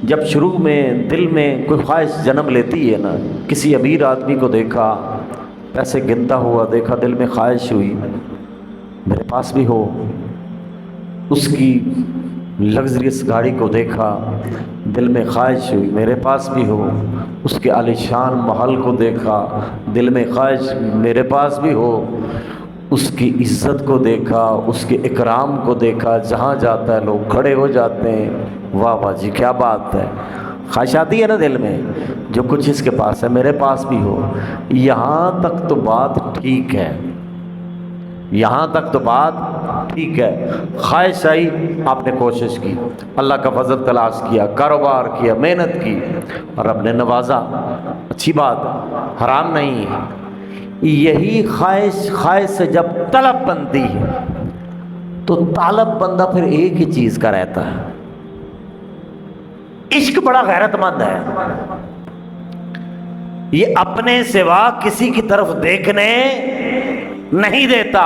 جب شروع میں دل میں کوئی خواہش جنم لیتی ہے نا، کسی امیر آدمی کو دیکھا پیسے گنتا ہوا، دیکھا دل میں خواہش ہوئی میرے پاس بھی ہو، اس کی لگژریس گاڑی کو دیکھا دل میں خواہش ہوئی میرے پاس بھی ہو، اس کے عالیشان محل کو دیکھا دل میں خواہش میرے پاس بھی ہو، اس کی عزت کو دیکھا، اس کے اکرام کو دیکھا، جہاں جاتا ہے لوگ کھڑے ہو جاتے ہیں، واہ واہ جی کیا بات ہے، خواہش آتی ہے نا دل میں جو کچھ اس کے پاس ہے میرے پاس بھی ہو۔ یہاں تک تو بات ٹھیک ہے، یہاں تک تو بات ٹھیک ہے، خواہش آئی آپ نے کوشش کی، اللہ کا فضل تلاش کیا، کاروبار کیا، محنت کی اور رب نے نوازا، اچھی بات ہے، حرام نہیں ہے۔ یہی خواہش سے جب طلب بنتی ہے تو طالب بندہ پھر ایک ہی چیز کا رہتا ہے۔ عشق بڑا غیرت مند ہے، یہ اپنے سوا کسی کی طرف دیکھنے نہیں دیتا۔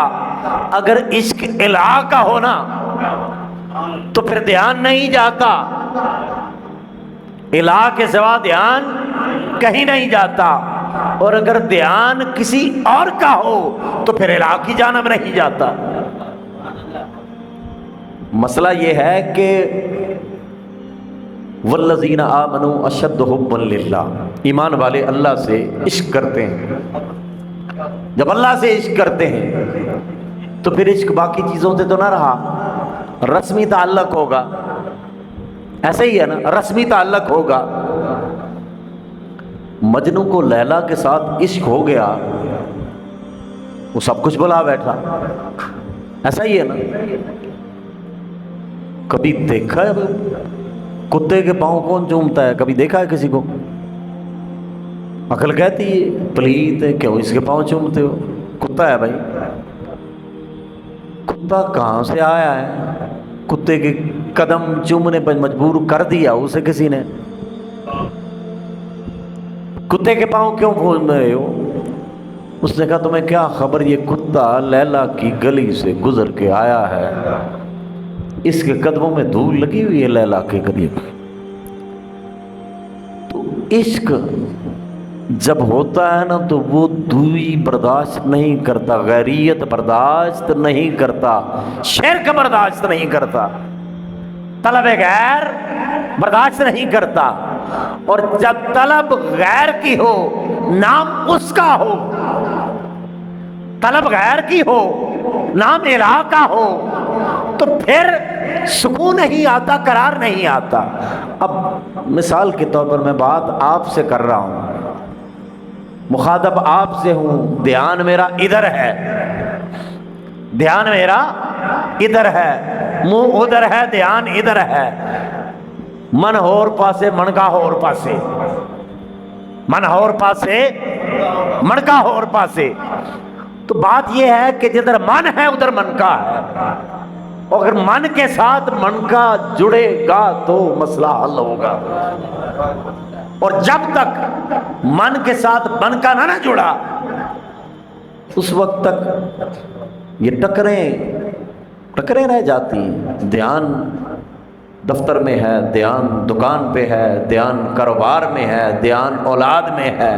اگر عشق الہ کا ہونا تو پھر دھیان نہیں جاتا، الہ کے سوا دھیان کہیں نہیں جاتا، اور اگر دھیان کسی اور کا ہو تو پھر الہ کی جانب نہیں جاتا۔ مسئلہ یہ ہے کہ والذین آمنوا اشد حبا للہ، ایمان والے اللہ سے عشق کرتے ہیں۔ جب اللہ سے عشق کرتے ہیں تو پھر عشق باقی چیزوں سے تو نہ رہا، رسمی تعلق ہوگا، ایسے ہی ہے نا، رسمی تعلق ہوگا۔ مجنو کو لیلا کے ساتھ عشق ہو گیا، وہ سب کچھ بلا بیٹھا، ایسا ہی ہے نا۔ کبھی دیکھا ہے کتے کے پاؤں کون چومتا ہے؟ کبھی دیکھا ہے کسی کو؟ عقل کہتی ہے پلیت ہے، کیوں اس کے پاؤں چومتے ہو؟ کتا ہے بھائی، کتا کہاں سے آیا ہے؟ کتے کے قدم چومنے پر مجبور کر دیا اسے کسی نے، کتے کے پاؤں کیوں گھوم رہے ہو؟ اس نے کہا تمہیں کیا خبر، یہ کتا لیلا کی گلی سے گزر کے آیا ہے، اس کے قدموں میں دھول لگی ہوئی ہے لیلا کے قریب۔ تو عشق جب ہوتا ہے نا تو وہ دوری برداشت نہیں کرتا، غیریت برداشت نہیں کرتا، شرک برداشت نہیں کرتا، طلب غیر برداشت نہیں کرتا۔ اور جب طلب غیر کی ہو، نام اس کا ہو، طلب غیر کی ہو، نام الہ کا ہو، تو پھر سکون نہیں آتا، قرار نہیں آتا۔ اب مثال کے طور پر میں بات آپ سے کر رہا ہوں، مخاطب آپ سے ہوں، دھیان میرا ادھر ہے، دھیان میرا ادھر ہے، منہ ادھر ہے، دھیان ادھر ہے، من ہور پاسے من کا ہور پاسے، من ہور پاسے من کا ہور پاسے۔ تو بات یہ ہے کہ جدھر من ہے ادھر من کا ہے، اور اگر من کے ساتھ من کا جڑے گا تو مسئلہ حل ہوگا، اور جب تک من کے ساتھ من کا نہ جڑا اس وقت تک یہ ٹکریں رہ جاتی ہیں۔ دھیان دفتر میں ہے، دھیان دکان پہ ہے، دھیان کاروبار میں ہے، دھیان اولاد میں ہے،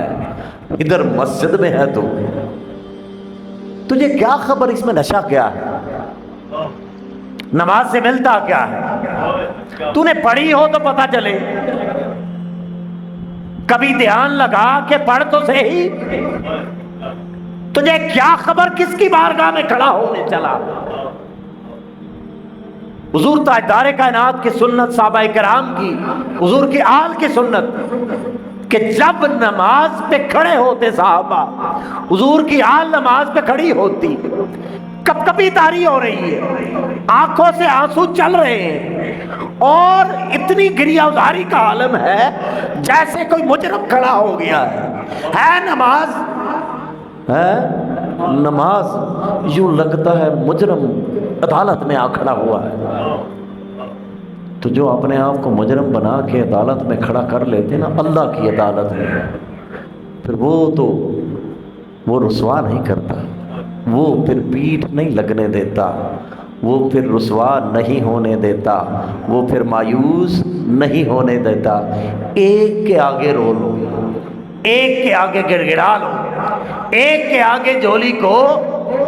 ادھر مسجد میں ہے، تو تجھے کیا خبر اس میں نشہ کیا ہے، نماز سے ملتا کیا ہے؟ تو نے پڑھی ہو تو پتہ چلے، کبھی دھیان لگا کہ پڑھ تو صحیح، تجھے کیا خبر کس کی بارگاہ میں کھڑا ہونے چلا؟ حضور تاجدار کائنات کی سنت، صحابہ کرام کی، حضور کی آل کی سنت کہ جب نماز پہ کھڑے ہوتے صحابہ، حضور کی آل نماز پہ کھڑی ہوتی، کب کبھی تاری ہو رہی ہے، آنکھوں سے آنسو چل رہے ہیں، اور اتنی گریہ ازاری کا عالم ہے جیسے کوئی مجرم کھڑا ہو گیا ہے نماز ہے نماز، یوں لگتا ہے مجرم عدالت میں آ کھڑا ہوا ہے۔ تو جو اپنے آپ کو مجرم بنا کے عدالت میں کھڑا کر لیتے نا، اللہ کی عدالت میں، پھر وہ رسوا نہیں کرتا، وہ پھر پیٹھ نہیں لگنے دیتا، وہ پھر رسوا نہیں ہونے دیتا، وہ پھر مایوس نہیں ہونے دیتا۔ ایک کے آگے رو لو، ایک کے آگے گڑ گڑا لو، ایک کے آگے جھولی کو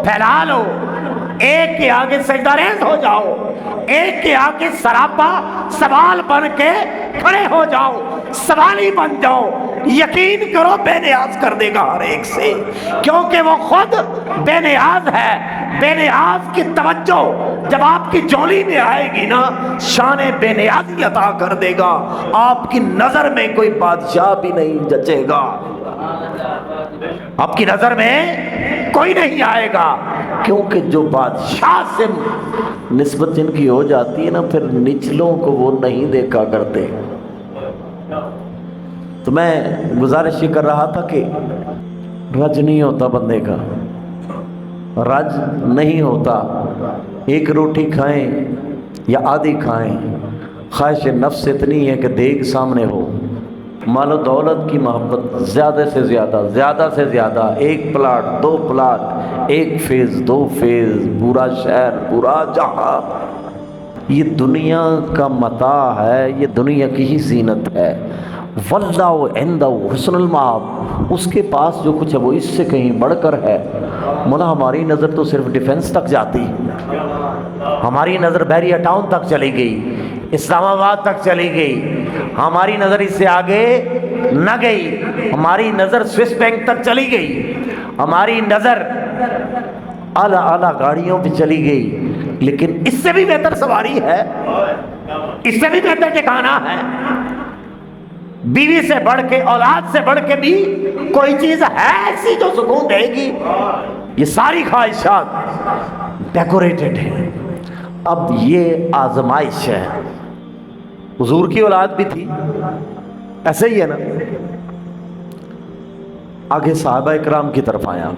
پھیلا لو، ایک کے آگے سجدہ ریز ہو جاؤ، ایک کے آگے سراپا سوال بن کے کھڑے ہو جاؤ، سوالی بن جاؤ۔ یقین کرو بے نیاز کر دے گا ہر ایک سے، کیونکہ وہ خود بے نیاز ہے۔ بے نیاز کی توجہ جب آپ کی جھولی میں آئے گی نا، شان بے نیازی عطا کر دے گا، آپ کی نظر میں کوئی بادشاہ بھی نہیں جچے گا، آپ کی نظر میں کوئی نہیں آئے گا، کیونکہ جو بادشاہ سے نسبت جن کی ہو جاتی ہے نا، پھر نچلوں کو وہ نہیں دیکھا کرتے۔ تو میں گزارش یہ کر رہا تھا کہ رج نہیں ہوتا بندے کا، رج نہیں ہوتا۔ ایک روٹی کھائیں یا آدھی کھائیں، خواہش نفس اتنی ہے کہ دیگ سامنے ہو۔ مال و دولت کی محبت زیادہ سے زیادہ، زیادہ سے زیادہ، ایک پلاٹ، دو پلاٹ، ایک فیز، دو فیز، پورا شہر، پورا جہاں، یہ دنیا کا متاع ہے، یہ دنیا کی ہی زینت ہے۔ واللہ عنده حسن المآب، اس کے پاس جو کچھ ہے وہ اس سے کہیں بڑھ کر ہے۔ مولا ہماری نظر تو صرف ڈیفنس تک جاتی، ہماری نظر بیریا ٹاؤن تک چلی گئی، اسلام آباد تک چلی گئی، ہماری نظر اس سے آگے نہ گئی، ہماری نظر سوئس بینک تک چلی گئی، ہماری نظر اعلیٰ اعلیٰ گاڑیوں پہ چلی گئی، لیکن اس سے بھی بہتر سواری ہے، اس سے بھی بہتر ٹھکانہ ہے۔ بیوی سے بڑھ کے، اولاد سے بڑھ کے بھی کوئی چیز ہے ایسی جو سکون دے گی؟ یہ ساری خواہشات ڈیکوریٹڈ ہیں۔ اب یہ آزمائش ہے۔ حضور کی اولاد بھی تھی، ایسے ہی ہے نا۔ آگے صحابہ اکرام کی طرف آیا،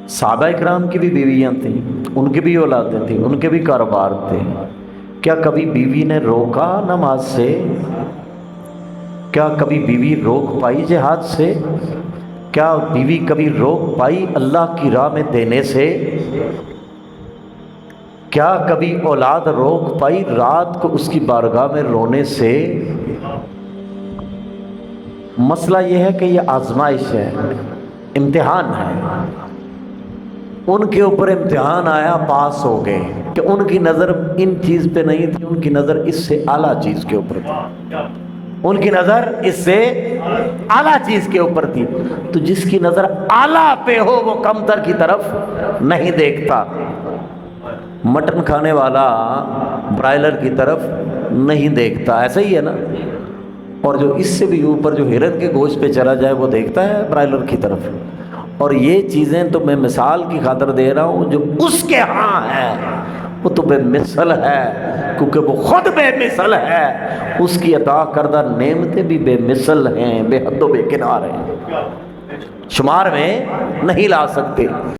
صحابہ اکرام کی بھی بیویاں تھیں، ان کی بھی اولادیں تھیں، ان کے بھی کاروبار تھے۔ کیا کبھی بیوی نے روکا نماز سے؟ کیا کبھی بیوی روک پائی جہاد سے؟ کیا بیوی کبھی روک پائی اللہ کی راہ میں دینے سے؟ کیا کبھی اولاد روک پائی رات کو اس کی بارگاہ میں رونے سے؟ مسئلہ یہ ہے کہ یہ آزمائش ہے، امتحان ہے۔ ان کے اوپر امتحان آیا، پاس ہو گئے، کہ ان کی نظر ان چیز پہ نہیں تھی، ان کی نظر اس سے اعلیٰ چیز کے اوپر تھی، ان کی نظر اس سے اعلیٰ چیز کے اوپر تھی۔ تو جس کی نظر اعلیٰ پہ ہو وہ کم تر کی طرف نہیں دیکھتا۔ مٹن کھانے والا برائلر کی طرف نہیں دیکھتا، ایسا ہی ہے نا۔ اور جو اس سے بھی اوپر جو ہرن کے گوشت پہ چلا جائے وہ دیکھتا ہے برائلر کی طرف۔ اور یہ چیزیں تو میں مثال کی خاطر دے رہا ہوں، جو اس کے ہاں ہے وہ تو بے مثل ہے، کیونکہ وہ خود بے مثل ہے، اس کی عطا کردہ نعمتیں بھی بے مثل ہیں، بے حد و بے کنار ہیں، شمار میں نہیں لا سکتے۔